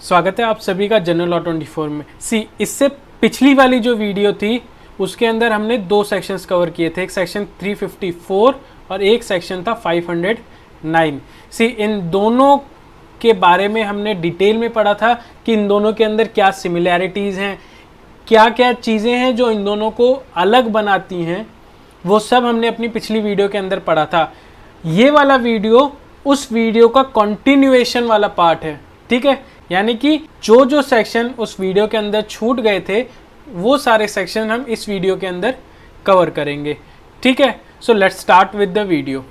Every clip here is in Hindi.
स्वागत है आप सभी का जनरल लॉ 24 में। इससे पिछली वाली जो वीडियो थी उसके अंदर हमने दो सेक्शंस कवर किए थे, एक सेक्शन 354 और एक सेक्शन था 509। इन दोनों के बारे में हमने डिटेल में पढ़ा था कि इन दोनों के अंदर क्या सिमिलैरिटीज़ हैं, क्या क्या चीज़ें हैं जो इन दोनों को अलग बनाती हैं, वो सब हमने अपनी पिछली वीडियो के अंदर पढ़ा था। ये वाला वीडियो उस वीडियो का कंटिन्यूएशन वाला पार्ट है, ठीक है। यानी कि जो जो सेक्शन उस वीडियो के अंदर छूट गए थे वो सारे सेक्शन हम इस वीडियो के अंदर कवर करेंगे, ठीक है। So let's start with the video.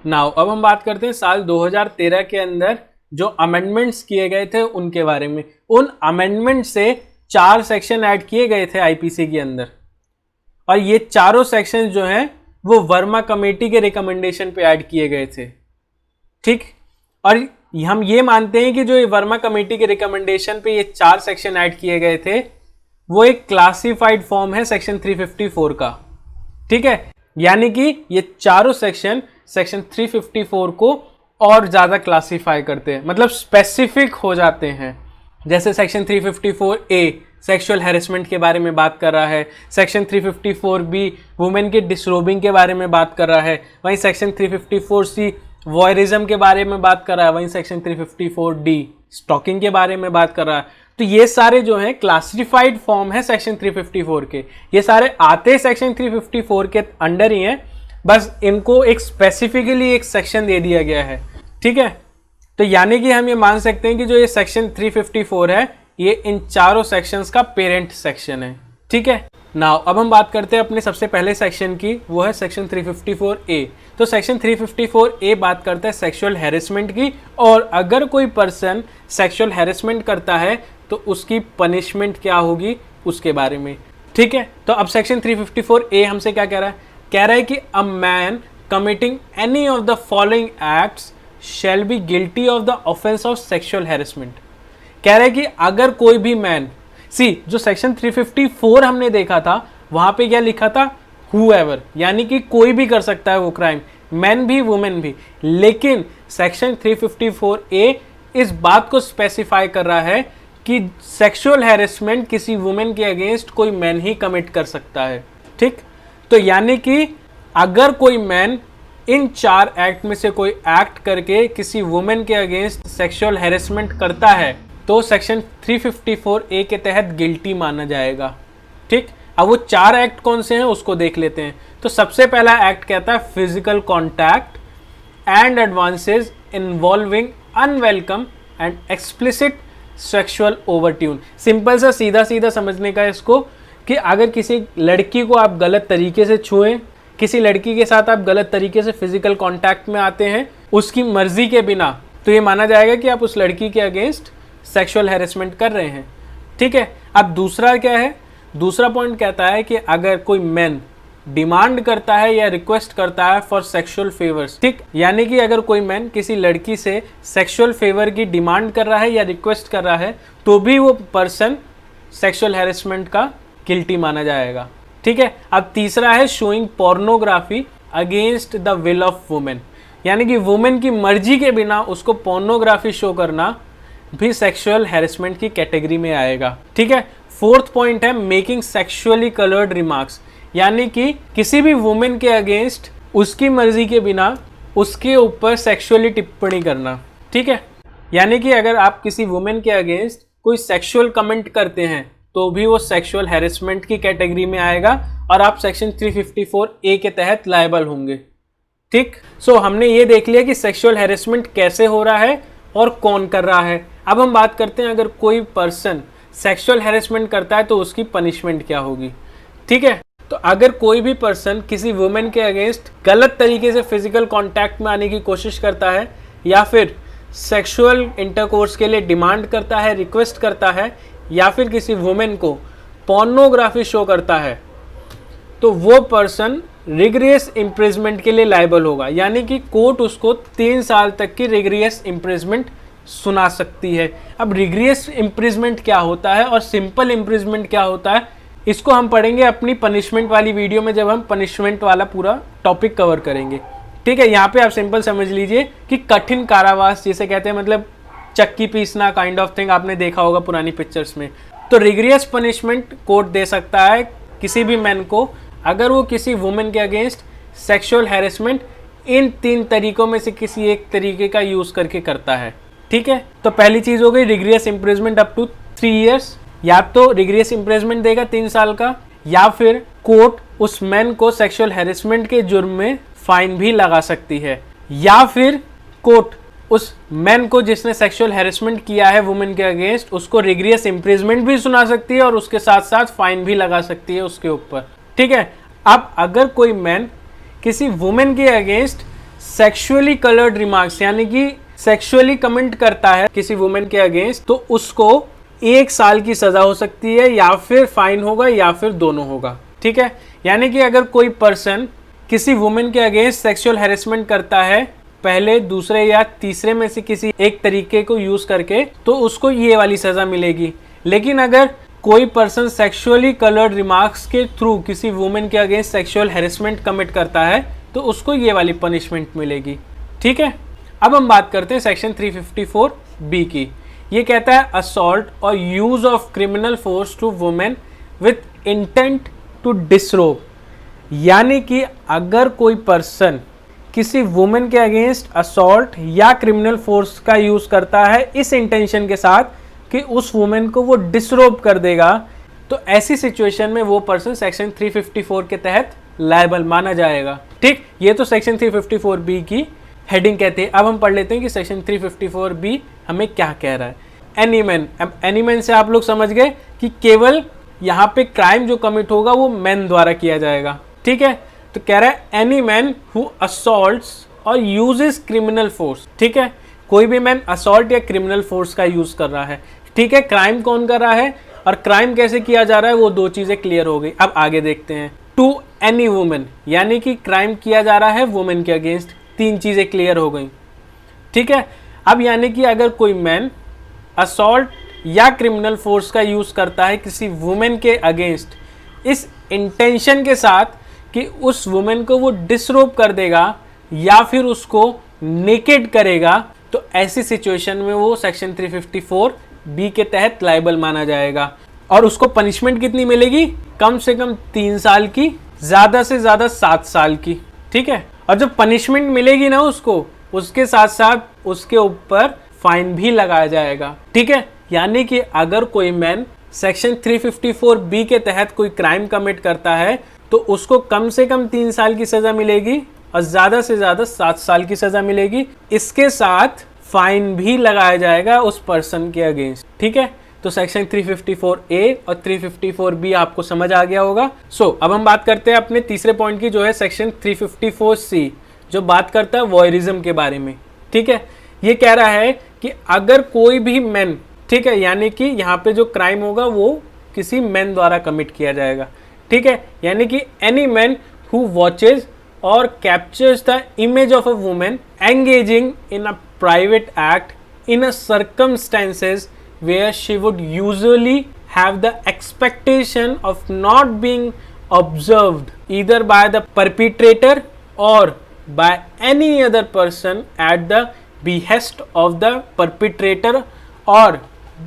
Now अब हम बात करते हैं साल 2013 के अंदर जो अमेंडमेंट्स किए गए थे उनके बारे में। उन अमेंडमेंट से 4 सेक्शन ऐड किए गए थे आईपीसी के अंदर, और ये चारों सेक्शन जो हैं वो वर्मा कमेटी के रिकमेंडेशन पे ऐड किए गए थे, ठीक। और हम ये मानते हैं कि जो ये वर्मा कमेटी के रिकमेंडेशन पे ये 4 सेक्शन ऐड किए गए थे वो एक क्लासिफाइड फॉर्म है सेक्शन 354 का, ठीक है। यानी कि ये चारों सेक्शन 354 को और ज़्यादा क्लासीफाई करते हैं, मतलब स्पेसिफिक हो जाते हैं। जैसे सेक्शन 354A सेक्सुअल हैरेसमेंट के बारे में बात कर रहा है, सेक्शन 354B वुमेन के डिसरोबिंग के बारे में बात कर रहा है, वहीं सेक्शन 354C वॉयरिज्म के बारे में बात कर रहा है, वहीं सेक्शन 354D स्टॉकिंग के बारे में बात कर रहा है। तो ये सारे जो हैं क्लासिफाइड फॉर्म है सेक्शन 354 के, ये सारे आते सेक्शन 354 के अंडर ही हैं, बस इनको एक स्पेसिफिकली एक सेक्शन दे दिया गया है, ठीक है। तो यानी कि हम ये मान सकते हैं कि जो ये सेक्शन 354 है ये इन चारों सेक्शंस का पेरेंट सेक्शन है, ठीक है। नाउ अब हम बात करते हैं अपने सबसे पहले सेक्शन की, वो है सेक्शन 354A। तो सेक्शन 354A बात करता है सेक्सुअल हैरेसमेंट की, और अगर कोई पर्सन सेक्सुअल हैरेसमेंट करता है तो उसकी पनिशमेंट क्या होगी उसके बारे में, ठीक है। तो अब सेक्शन 354A हमसे क्या कह रहा है? कह रहा है कि a man committing any of the following acts shall be guilty of the offence of sexual harassment. कह रहे हैं कि अगर कोई भी मैन, जो सेक्शन 354 हमने देखा था वहां पे क्या लिखा था? हुएवर, यानी कि कोई भी कर सकता है वो क्राइम, मैन भी वुमेन भी। लेकिन सेक्शन 354A इस बात को स्पेसिफाई कर रहा है कि सेक्सुअल हैरेसमेंट किसी वुमेन के अगेंस्ट कोई मैन ही कमिट कर सकता है, ठीक। तो यानी कि अगर कोई मैन इन 4 एक्ट में से कोई एक्ट करके किसी वुमेन के अगेंस्ट सेक्सुअल हैरेसमेंट करता है तो सेक्शन 354A के तहत गिल्टी माना जाएगा, ठीक। अब वो 4 एक्ट कौन से हैं उसको देख लेते हैं। तो सबसे पहला एक्ट कहता है physical contact and advances involving unwelcome and explicit sexual overtone. Simple सा सीधा सीधा समझने का इसको, कि अगर किसी लड़की को आप गलत तरीके से छुएं, किसी लड़की के साथ आप गलत तरीके से फिजिकल कॉन्टैक्ट में आते हैं उसकी मर्जी के बिना, तो ये माना जाएगा कि आप उस लड़की के अगेंस्ट सेक्सुअल हैरेसमेंट कर रहे हैं, ठीक है। अब दूसरा क्या है? दूसरा पॉइंट कहता है कि अगर कोई मैन डिमांड करता है या रिक्वेस्ट करता है फॉर सेक्सुअल फेवर्स, ठीक। यानी कि अगर कोई मैन किसी लड़की से सेक्सुअल फेवर की डिमांड कर रहा है या रिक्वेस्ट कर रहा है तो भी वो पर्सन सेक्सुअल हैरेसमेंट का गिल्टी माना जाएगा, ठीक है। अब तीसरा है showing pornography against the will of women, यानी कि वुमेन की मर्जी के बिना उसको पोर्नोग्राफी शो करना भी सेक्सुअल हैरेसमेंट की कैटेगरी में आएगा, ठीक है। फोर्थ पॉइंट है मेकिंग सेक्सुअली कलर्ड रिमार्क्स, यानी कि किसी भी वुमेन के अगेंस्ट उसकी मर्जी के बिना उसके ऊपर सेक्सुअली टिप्पणी करना, ठीक है। यानी कि अगर आप किसी वुमेन के अगेंस्ट कोई सेक्सुअल कमेंट करते हैं तो भी वो सेक्सुअल हैरेसमेंट की कैटेगरी में आएगा और आप सेक्शन 354A के तहत लायबल होंगे, ठीक। सो हमने ये देख लिया कि सेक्सुअल हैरेसमेंट कैसे हो रहा है और कौन कर रहा है। अब हम बात करते हैं अगर कोई पर्सन सेक्सुअल हैरेसमेंट करता है तो उसकी पनिशमेंट क्या होगी, ठीक है। तो अगर कोई भी पर्सन किसी वुमेन के अगेंस्ट गलत तरीके से फिजिकल कांटेक्ट में आने की कोशिश करता है या फिर सेक्सुअल इंटरकोर्स के लिए डिमांड करता है, रिक्वेस्ट करता है, या फिर किसी वुमेन को पोर्नोग्राफी शो करता है, तो वो पर्सन रिग्रेस इम्प्रिजमेंट के लिए लायबल होगा। यानी कि कोर्ट उसको 3 साल तक की रिग्रेस इम्प्रिजमेंट सुना सकती है। अब रिग्रेस इम्प्रिजमेंट क्या होता है और सिंपल इम्प्रिजमेंट क्या होता है, इसको हम पढ़ेंगे अपनी पनिशमेंट वाली वीडियो में, जब हम पनिशमेंट वाला पूरा टॉपिक कवर करेंगे, ठीक है, यहाँ पे आप सिंपल समझ लीजिए कि कठिन कारावास जिसे कहते हैं, मतलब चक्की पीसना काइंड ऑफ थिंग, आपने देखा होगा पुरानी पिक्चर्स में। तो रिग्रियस पनिशमेंट कोर्ट दे सकता है किसी भी मैन को अगर वो किसी वुमेन के अगेंस्ट सेक्सुअल हैरेसमेंट इन 3 तरीकों में से किसी एक तरीके का यूज करके करता है। ठीक है, तो पहली चीज हो गई रिग्रियस इम्प्रिजमेंट अप टू 3 years। या तो रिग्रियस इम्प्रिजमेंट देगा 3 साल का, या फिर कोर्ट उस मैन को सेक्सुअल हैरेसमेंट के जुर्म में फाइन भी लगा सकती है, या फिर कोर्ट उस मैन को जिसने सेक्सुअल हैरेसमेंट किया है वुमेन के अगेंस्ट उसको रिग्रियस इम्प्रिजमेंट भी सुना सकती है और उसके साथ साथ फाइन भी लगा सकती है उसके ऊपर। ठीक है, अब अगर कोई मैन किसी वुमेन के अगेंस्ट सेक्सुअली कलर्ड रिमार्क्स यानी कि सेक्सुअली कमेंट करता है किसी वुमेन के अगेंस्ट, तो उसको 1 साल की सजा हो सकती है, या फिर फाइन होगा, या फिर दोनों होगा। ठीक है, यानी कि अगर कोई पर्सन किसी वुमेन के अगेंस्ट सेक्सुअल हैरेसमेंट करता है पहले, दूसरे या तीसरे में से किसी एक तरीके को यूज करके, तो उसको ये वाली सजा मिलेगी। लेकिन अगर कोई पर्सन सेक्सुअली कलर्ड रिमार्क्स के थ्रू किसी वुमेन के अगेंस्ट सेक्सुअल हैरेसमेंट कमिट करता है तो उसको ये वाली पनिशमेंट मिलेगी। ठीक है, अब हम बात करते हैं सेक्शन 354B की। ये कहता है असॉल्ट और use of criminal force to women with intent to disrobe, यानी कि अगर कोई पर्सन किसी वुमेन के अगेंस्ट असॉल्ट या क्रिमिनल फोर्स का यूज करता है इस इंटेंशन के साथ कि उस वुमेन को वो डिसरोब कर देगा, तो ऐसी सिचुएशन में वो पर्सन सेक्शन 354 के तहत लायबल माना जाएगा। ठीक, ये तो सेक्शन 354B की हेडिंग कहते हैं। अब हम पढ़ लेते हैं कि सेक्शन 354B हमें क्या कह रहा है। एनी मैन, अब एनी मैन से आप लोग समझ गए कि केवल यहाँ पे क्राइम जो कमिट होगा वो मैन द्वारा किया जाएगा। ठीक है, तो कह रहा है एनी मैन हु असॉल्ट्स और यूजेस क्रिमिनल फोर्स। ठीक है, कोई भी मैन असॉल्ट या क्रिमिनल फोर्स का यूज कर रहा है। ठीक है, क्राइम कौन कर रहा है और क्राइम कैसे किया जा रहा है, वो 2 चीजें क्लियर हो गई। अब आगे देखते हैं। टू एनी वुमेन, यानी कि क्राइम किया जा रहा है वुमेन के अगेंस्ट, 3 चीजें क्लियर हो गई। ठीक है, अब यानी कि अगर कोई मैन असॉल्ट या क्रिमिनल फोर्स का यूज करता है किसी वुमेन के अगेंस्ट इस इंटेंशन के साथ कि उस वुमेन को वो डिसरोब कर देगा या फिर उसको नेकेड करेगा, तो ऐसी सिचुएशन में वो सेक्शन 354B के तहत लायबल माना जाएगा। और उसको पनिशमेंट कितनी मिलेगी? कम से कम 3 साल की, ज्यादा से ज्यादा 7 साल की। ठीक है, और जब पनिशमेंट मिलेगी ना उसको, उसके साथ साथ उसके ऊपर फाइन भी लगाया जाएगा। ठीक है, यानी कि अगर कोई मैन सेक्शन 354B के तहत कोई क्राइम कमिट करता है तो उसको कम से कम 3 साल की सजा मिलेगी और ज्यादा से ज्यादा 7 साल की सजा मिलेगी। इसके साथ फाइन भी लगाया जाएगा उस पर्सन के अगेंस्ट। ठीक है, तो सेक्शन 354A और 354B आपको समझ आ गया होगा। अब हम बात करते हैं अपने तीसरे पॉइंट की, जो है सेक्शन 354C, जो बात करता है वॉयरिज्म के बारे में। ठीक है, ये कह रहा है कि अगर कोई भी मैन, ठीक है, यानी कि यहाँ पे जो क्राइम होगा वो किसी मैन द्वारा कमिट किया जाएगा। ठीक है, यानी कि एनी मैन हु वॉचेज और captures the image of a women engaging in a private act in a circumstances where she would usually have the expectation of not being observed either by the perpetrator or by any other person at the behest of the perpetrator or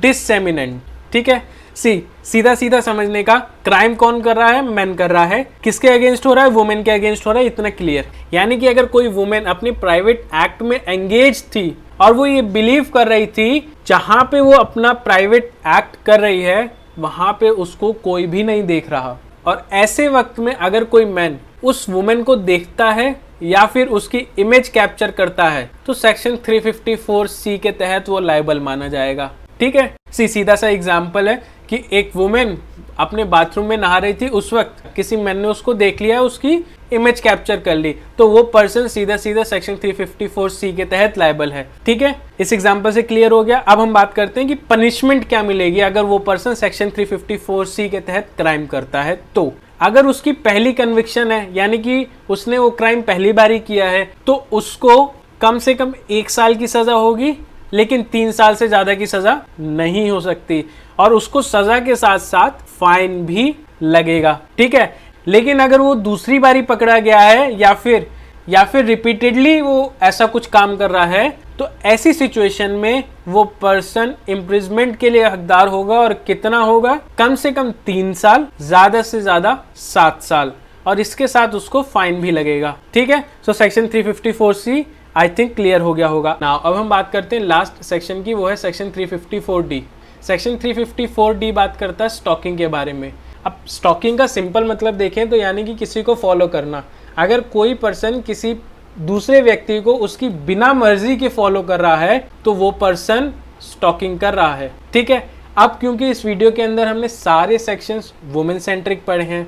disseminant। ठीक है, सीधा सीधा समझने का, क्राइम कौन कर रहा है? मैन कर रहा है। किसके अगेंस्ट हो रहा है? वुमेन के अगेंस्ट हो रहा है, इतना क्लियर। यानी कि अगर कोई वुमेन अपनी प्राइवेट एक्ट में एंगेज थी और वो ये बिलीव कर रही थी जहां पे वो अपना प्राइवेट एक्ट कर रही है वहां पे उसको कोई भी नहीं देख रहा, और ऐसे वक्त में अगर कोई मैन उस वुमेन को देखता है या फिर उसकी इमेज कैप्चर करता है तो सेक्शन 354C के तहत वो लायबल माना जाएगा। ठीक है, सीधा सा एग्जाम्पल है कि एक वुमेन अपने बाथरूम में नहा रही थी, उस वक्त किसी मैन ने उसको देख लिया, उसकी इमेज कैप्चर कर ली, तो वो पर्सन सीधा सीधा सेक्शन 354C के तहत लायबल है। ठीक है, इस एग्जांपल से क्लियर हो गया। अब हम बात करते हैं कि पनिशमेंट क्या मिलेगी अगर वो पर्सन सेक्शन 354C के तहत क्राइम करता है। तो अगर उसकी पहली कन्विक्शन है, यानी कि उसने वो क्राइम पहली बार ही किया है, तो उसको कम से कम 1 साल की सजा होगी, लेकिन 3 साल से ज्यादा की सजा नहीं हो सकती, और उसको सजा के साथ साथ फाइन भी लगेगा। ठीक है, लेकिन अगर वो दूसरी बारी पकड़ा गया है या फिर या फिर रिपीटेडली वो ऐसा कुछ काम कर रहा है, तो ऐसी सिचुएशन में वो पर्सन इम्प्रिजमेंट के लिए हकदार होगा। और कितना होगा? कम से कम 3 साल, ज्यादा से ज्यादा 7 साल, और इसके साथ उसको फाइन भी लगेगा। ठीक है, so section 354C I think clear हो गया होगा। नाउ अब हम बात करते हैं लास्ट सेक्शन की, वो है सेक्शन 354D। सेक्शन 354D बात करता है स्टॉकिंग के बारे में। अब स्टॉकिंग का सिंपल मतलब देखें तो यानी कि किसी को फॉलो करना। अगर कोई पर्सन किसी दूसरे व्यक्ति को उसकी बिना मर्जी के फॉलो कर रहा है तो वो पर्सन स्टॉकिंग कर रहा है। ठीक है, अब क्योंकि इस वीडियो के अंदर हमने सारे सेक्शंस वुमेन सेंट्रिक पढ़े हैं,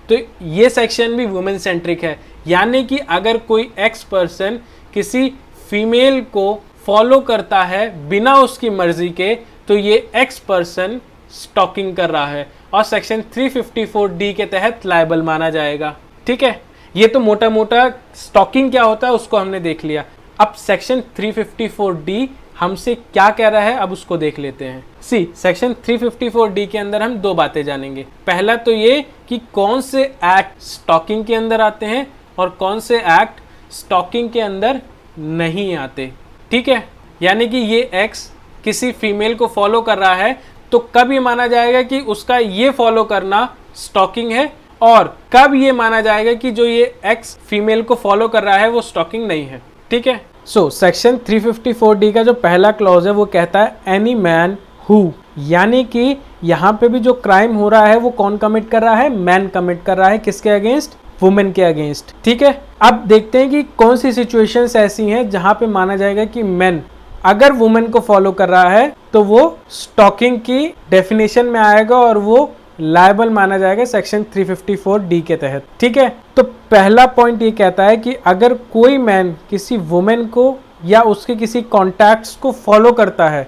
तो ये सेक्शन भी वुमेन सेंट्रिक है। यानी कि अगर कोई एक्स पर्सन किसी फीमेल को फॉलो करता है बिना उसकी मर्जी के, तो ये एक्स पर्सन स्टॉकिंग कर रहा है और सेक्शन 354D के तहत लायबल माना जाएगा। ठीक है, ये तो मोटा मोटा स्टॉकिंग क्या होता है उसको हमने देख लिया। अब सेक्शन 354D हमसे क्या कह रहा है, अब उसको देख लेते हैं। सेक्शन 354D के अंदर हम 2 बातें जानेंगे। पहला तो ये कि कौन से एक्ट स्टॉकिंग के अंदर आते हैं और कौन से एक्ट स्टॉकिंग के अंदर नहीं आते। ठीक है, यानी कि ये एक्स किसी फीमेल को फॉलो कर रहा है तो कब ये माना जाएगा कि उसका ये फॉलो करना स्टॉकिंग है, और कब ये माना जाएगा कि जो ये एक्स फीमेल को फॉलो कर रहा है वो स्टॉकिंग नहीं है। ठीक है, सो सेक्शन 354D का जो पहला क्लॉज है वो कहता है एनी मैन हु, यानी कि यहाँ पे भी जो क्राइम हो रहा है वो कौन कमिट कर रहा है? मैन कमिट कर रहा है। किसके अगेंस्ट? वुमेन के अगेंस्ट। ठीक है, अब देखते हैं कि कौन सी सिचुएशंस ऐसी हैं जहां पे माना जाएगा कि मैन अगर वुमेन को फॉलो कर रहा है तो वो स्टॉकिंग की डेफिनेशन में आएगा और वो लायबल माना जाएगा सेक्शन 354D के तहत। ठीक है, तो पहला पॉइंट ये कहता है कि अगर कोई मैन किसी वुमेन को या उसके किसी कॉन्टैक्ट्स को फॉलो करता है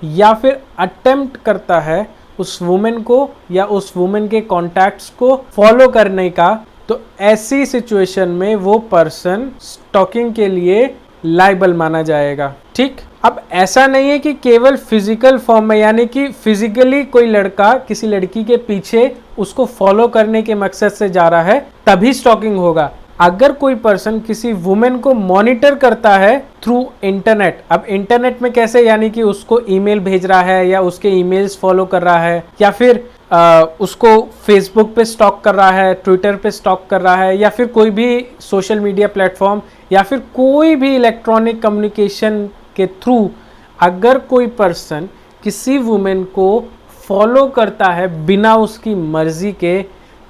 या फिर अटेम्प्ट करता है उस वुमेन को या उस वुमेन के कॉन्टैक्ट्स को फॉलो करने का, तो ऐसी सिचुएशन में वो पर्सन स्टॉकिंग के लिए लायबल माना जाएगा। ठीक, अब ऐसा नहीं है कि केवल फिजिकल फॉर्म में, यानी कि फिजिकली कोई लड़का किसी लड़की के पीछे उसको फॉलो करने के मकसद से जा रहा है तभी स्टॉकिंग होगा। अगर कोई पर्सन किसी वुमेन को मॉनिटर करता है थ्रू इंटरनेट, अब इंटरनेट में कैसे, यानी कि उसको ईमेल भेज रहा है या उसके ईमेल्स फॉलो कर रहा है या फिर उसको फेसबुक पे स्टॉक कर रहा है, ट्विटर पे स्टॉक कर रहा है या फिर कोई भी सोशल मीडिया प्लेटफॉर्म या फिर कोई भी इलेक्ट्रॉनिक कम्युनिकेशन के थ्रू अगर कोई पर्सन किसी वुमेन को फॉलो करता है बिना उसकी मर्जी के,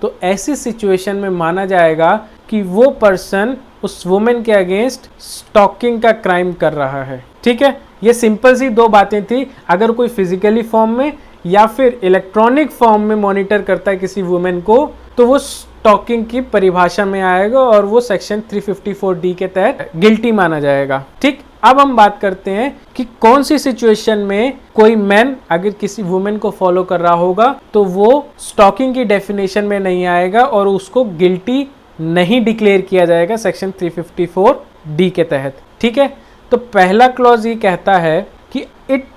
तो ऐसी सिचुएशन में माना जाएगा कि वो पर्सन उस वुमेन के अगेंस्ट स्टॉकिंग का क्राइम कर रहा है। ठीक है, ये सिंपल सी 2 बातें थी। अगर कोई फिजिकली फॉर्म में या फिर इलेक्ट्रॉनिक फॉर्म में मॉनिटर करता है किसी वुमेन को, तो वो स्टॉकिंग की परिभाषा में आएगा और वो सेक्शन 354D के तहत गिल्टी माना जाएगा। ठीक, अब हम बात करते हैं कि कौन सी सिचुएशन में कोई मैन अगर किसी वुमेन को फॉलो कर रहा होगा तो वो स्टॉकिंग की डेफिनेशन में नहीं आएगा और उसको गिल्टी नहीं डिक्लेयर किया जाएगा सेक्शन 354D के तहत। ठीक है, तो पहला क्लॉज ये कहता है कि it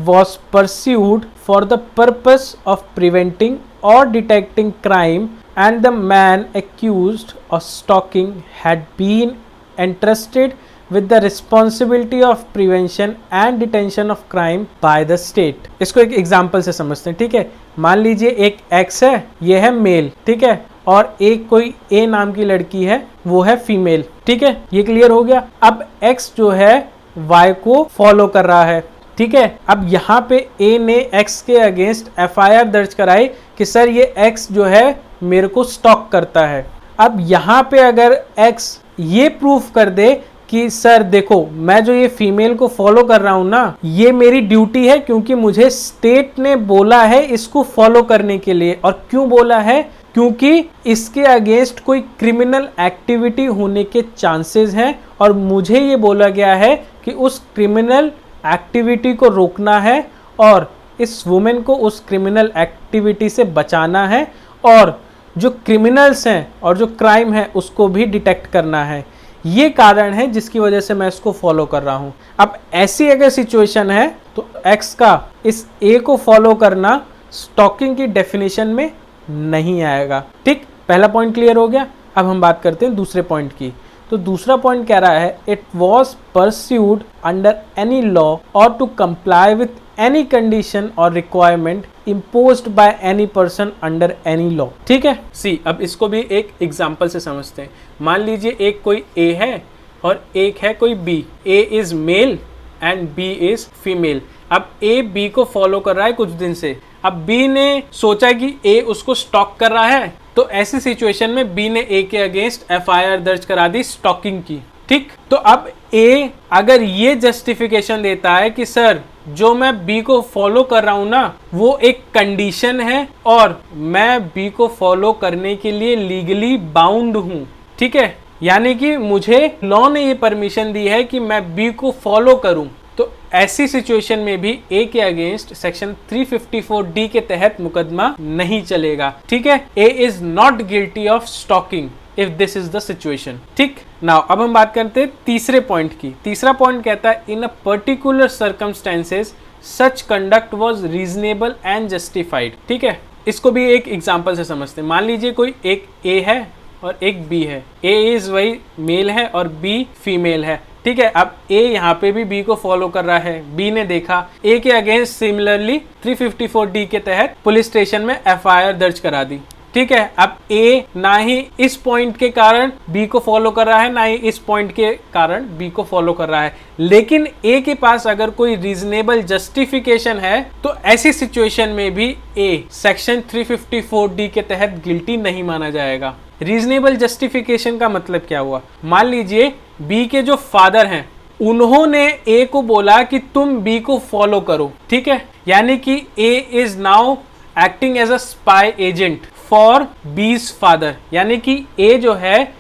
was pursued for the purpose of preventing or detecting crime and the man accused of stalking had been entrusted with the responsibility of prevention and detention of crime by the state। इसको एक एग्जाम्पल से समझते हैं। ठीक है, मान लीजिए एक एक्स है, ये है मेल, ठीक है, और एक कोई ए नाम की लड़की है, वो है फीमेल। ठीक है, ये क्लियर हो गया। अब एक्स जो है वाई को फॉलो कर रहा है। ठीक है, अब यहाँ पे ए ने एक्स के अगेंस्ट FIR दर्ज कराई कि सर ये एक्स जो है मेरे को स्टॉक करता है। अब यहाँ पे अगर एक्स ये प्रूफ कर दे कि सर देखो मैं जो ये फीमेल को फॉलो कर रहा हूँ ना, ये मेरी ड्यूटी है क्योंकि मुझे स्टेट ने बोला है इसको फॉलो करने के लिए। और क्यों बोला है? क्योंकि इसके अगेंस्ट कोई क्रिमिनल एक्टिविटी होने के चांसेस हैं और मुझे ये बोला गया है कि उस क्रिमिनल एक्टिविटी को रोकना है और इस वुमेन को उस क्रिमिनल एक्टिविटी से बचाना है और जो क्रिमिनल्स हैं और जो क्राइम है उसको भी डिटेक्ट करना है। ये कारण है जिसकी वजह से मैं इसको फॉलो कर रहा हूँ। अब ऐसी अगर सिचुएशन है तो एक्स का इस ए को फॉलो करना स्टॉकिंग की डेफिनेशन में नहीं आएगा। ठीक, पहला पॉइंट क्लियर हो गया। अब हम बात करते हैं दूसरे पॉइंट की। तो दूसरा पॉइंट कह रहा है it was pursued under any law और to comply with any condition और requirement imposed by any person under any law। ठीक है, सी अब इसको भी एक एग्जाम्पल से समझते हैं। मान लीजिए एक कोई A है और एक है कोई B। A is male and B is female. अब A B को फॉलो कर रहा है कुछ दिन से। अब B ने सोचा कि A उसको स्टॉक कर रहा है, तो ऐसी सिचुएशन में B ने A के अगेंस्ट FIR दर्ज करा दी स्टॉकिंग की। ठीक, तो अब A अगर ये जस्टिफिकेशन देता है कि सर जो मैं B को फॉलो कर रहा हूं ना वो एक कंडीशन है और मैं B को फॉलो करने के लिए लीगली बाउंड हूं, ठीक है, यानी कि मुझे लॉ ने ये परमिशन दी है कि मैं B को फॉलो करूं, तो ऐसी सिचुएशन में भी A के अगेंस्ट सेक्शन 354D के तहत मुकदमा नहीं चलेगा। ठीक है, A is not guilty of stalking if this is the situation. ठीक, नाउ अब हम बात करते हैं तीसरे पॉइंट की। तीसरा पॉइंट कहता है in a particular circumstances such conduct was reasonable and justified. ठीक है, इसको भी एक एग्जांपल से समझते हैं। मान लीजिए कोई एक A है और एक B है। A इज वही मेल है और B फीमेल है। ठीक है, अब A यहाँ पे भी B को फॉलो कर रहा है। B ने देखा A के अगेंस्ट सिमिलरली 354D के तहत पुलिस स्टेशन में FIR दर्ज करा दी। ठीक है, अब A ना ही इस पॉइंट के कारण B को फॉलो कर रहा है, ना ही इस पॉइंट के कारण B को फॉलो कर रहा है, लेकिन A के पास अगर कोई रीजनेबल जस्टिफिकेशन है तो ऐसी सिचुएशन में भी A सेक्शन 354D के तहत गिल्टी नहीं माना जाएगा। रीजनेबल जस्टिफिकेशन का मतलब क्या हुआ? मान लीजिए B के जो फादर हैं उन्होंने A को बोला कि तुम B को फॉलो करो। ठीक है, यानी कि A is now acting as a spy agent for B's father, यानी कि A जो है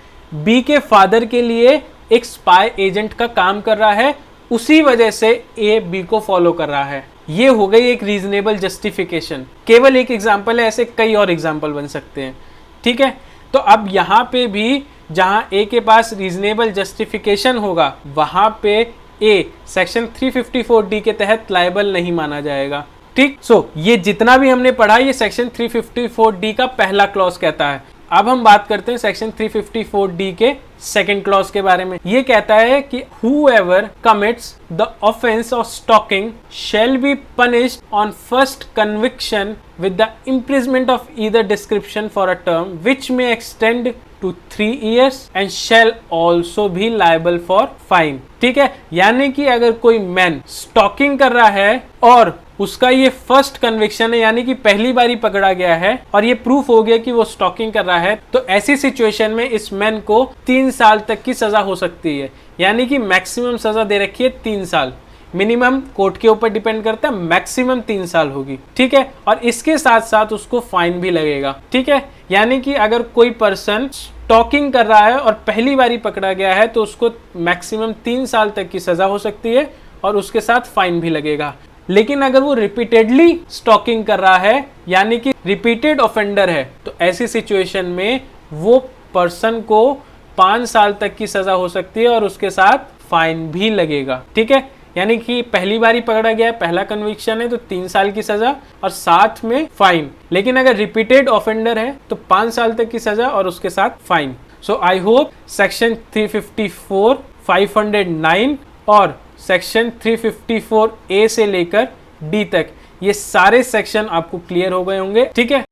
B के फादर के लिए एक स्पाई एजेंट का काम कर रहा है, उसी वजह से A B को फॉलो कर रहा है। ये हो गई एक रीजनेबल जस्टिफिकेशन। केवल एक एग्जांपल है, ऐसे कई और एग्जांपल बन सकते हैं। ठीक है, तो अब यहाँ पे भी जहाँ A के पास रीजनेबल जस्टिफिकेशन होगा वहां पे A सेक्शन 354D के तहत लायबल नहीं माना जाएगा। ठीक, सो ये जितना भी हमने पढ़ा ये सेक्शन 354D का पहला क्लॉज कहता है। अब हम बात करते हैं सेक्शन 354D के सेकंड क्लॉज के बारे में। ये कहता है कि whoever commits the offense of stalking shall be punished on first conviction with the imprisonment of either description for a term which may extend to 3 years and shall also be liable for fine। ठीक है, यानी कि अगर कोई मैन स्टॉकिंग कर रहा है और उसका ये फर्स्ट कन्विक्शन है, यानी कि पहली बारी पकड़ा गया है और ये प्रूफ हो गया कि वो स्टॉकिंग कर रहा है, तो ऐसी सिचुएशन में इस मैन को 3 साल तक की सजा हो सकती है। यानी कि मैक्सिमम सजा दे रखी है 3 साल, मिनिमम कोर्ट के ऊपर डिपेंड करता है, मैक्सिमम 3 साल होगी। ठीक है, और इसके साथ साथ उसको फाइन भी लगेगा। ठीक है, यानी कि अगर कोई पर्सन स्टॉकिंग कर रहा है और पहली बारी पकड़ा गया है तो उसको मैक्सिमम 3 साल तक की सजा हो सकती है और उसके साथ फाइन भी लगेगा। लेकिन अगर वो रिपीटेडली स्टॉकिंग कर रहा है यानी कि रिपीटेड ऑफेंडर है, तो ऐसी सिचुएशन में वो पर्सन को 5 साल तक की सजा हो सकती है और उसके साथ फाइन भी लगेगा। ठीक है, यानी कि पहली बारी पकड़ा गया है, पहला कन्विक्शन है तो 3 साल की सजा और साथ में फाइन। लेकिन अगर रिपीटेड ऑफेंडर है तो 5 साल तक की सजा और उसके साथ fine. So I hope section 354, 509 और सेक्शन 354A से लेकर D तक ये सारे सेक्शन आपको क्लियर हो गए होंगे। ठीक है।